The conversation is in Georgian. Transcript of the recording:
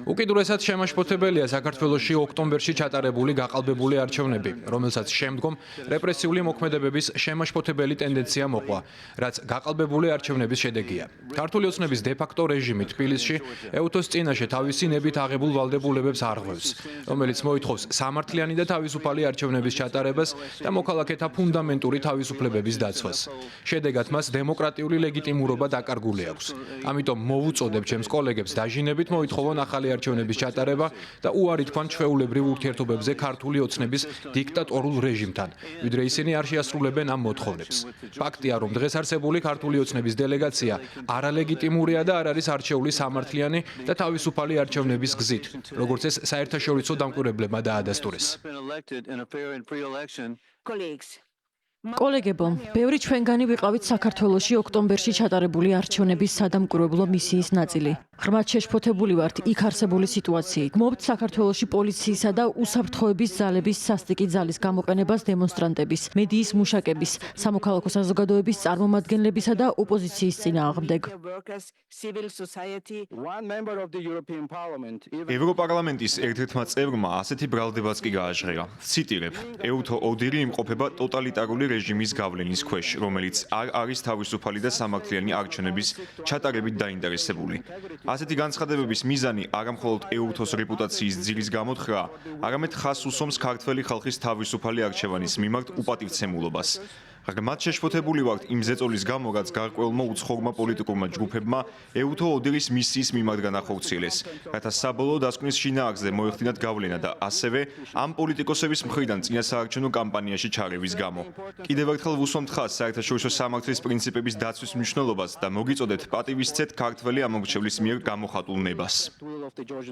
უკიდურესად შემაშფოთებელია საქართველოში ოქტომბერში ჩატარებული გაყალბებული არჩევნები, რომელსაც შემდგომ რეპრესიული მოქმედებების შემაშფოთებელი ტენდენცია მოყვა, რაც გაყალბებული არჩევნების შედეგია. ქართული ოცნების დე-ფაქტო რეჟიმი თბილისში ეუთოს წინაშე თავისი ნებით აღებულ ვალდებულებებს არღვევს, რომელიც მოითხოვს სამართლიანი და თავისუფალი არჩევნების ჩატარებას და მოქალაქეთა ფუნდამენტური თავისუფლებების დაცვას. შედეგად მას დემოკრატიული ლეგიტიმურობა დაკარგული აქვს. ამიტომ მოვუწოდებ ჩემს კოლეგებს დაჟინებით მოითხოვონ ახალი არჩევნების ჩატარება და უარი თქვან ჩვეულებრივ ურთიერთობებზე ქართული ოცნების დიქტატორულ რეჟიმთან, ვიდრე ისინი არ შეასრულებენ ამ მოთხოვნებს. ფაქტია, რომ დღეს არსებული ქართული ოცნების დელეგაცია არალეგიტიმურია და არ არის არჩეული სამართლიანი და თავისუფალი არჩევნების გზით, როგორც ეს საერთაშორისო დამკვირვებლებმა დაადასტურეს. კოლეგებო, ბევრი ჩვენგანი ვიყავით საქართველოში ოქტომბერში ჩატარებული არჩევნების სადამკვირვებლო მისიის ნაწილი. ღრმად შეშფოთებული ვართ იქ არსებული სიტუაციით. მოვთ საქართველოში პოლიციისა და უსაფრთხოების ძალების სასტიკი ძალის გამოყენებას დემონსტრანტების, მედიის მუშაკების, სამოქალაქო საზოგადოების წარმომადგენლებისა და ოპოზიციის წინააღმდეგ. ევროპარლამენტის ერთ-ერთმა წევრმა ასეთი ბრალდებაც კი გააჟღერა. ციტირებ: ეუთო ოდირი იმყოფება ტოტალიტარული რეჟიმის გავლენის ქვეშ, რომელიც არ არის თავისუფალი და სამართლიანი არჩევნების ჩატარებით დაინტერესებული. ასეთი განცხადებების მიზანი არამხოლოდ ეუთოს რეპუტაციის ძილის გამოთხრა, არამედ ხაზს უსვამს ქართველი ხალხის თავისუფალი არჩევანის მიმართ უპატივცემულობას. ღრმად შეშფოთებული ვართ იმ ზეწოლის გამო, რაც გარკვეულმა უცხოურმა პოლიტიკურმა ჯგუფებმა ეუთო ოდირის მისიის მიმართ განახორციელეს, რათა საბოლოო დასკვნის შინაარსზე მოეხდინათ გავლენა და ასევე ამ პოლიტიკოსების მხრიდან წინასაარჩევნო კამპანიაში ჩარევის გამო. კიდევ ერთხელ ვუსვამთ ხაზს საერთაშორისო სამართლის პრინციპების დაცვის მნიშვნელობას და მოგიწოდეთ პატივისცეთ ქართველი ამომრჩევლის მიერ გამოხატულ ნებას.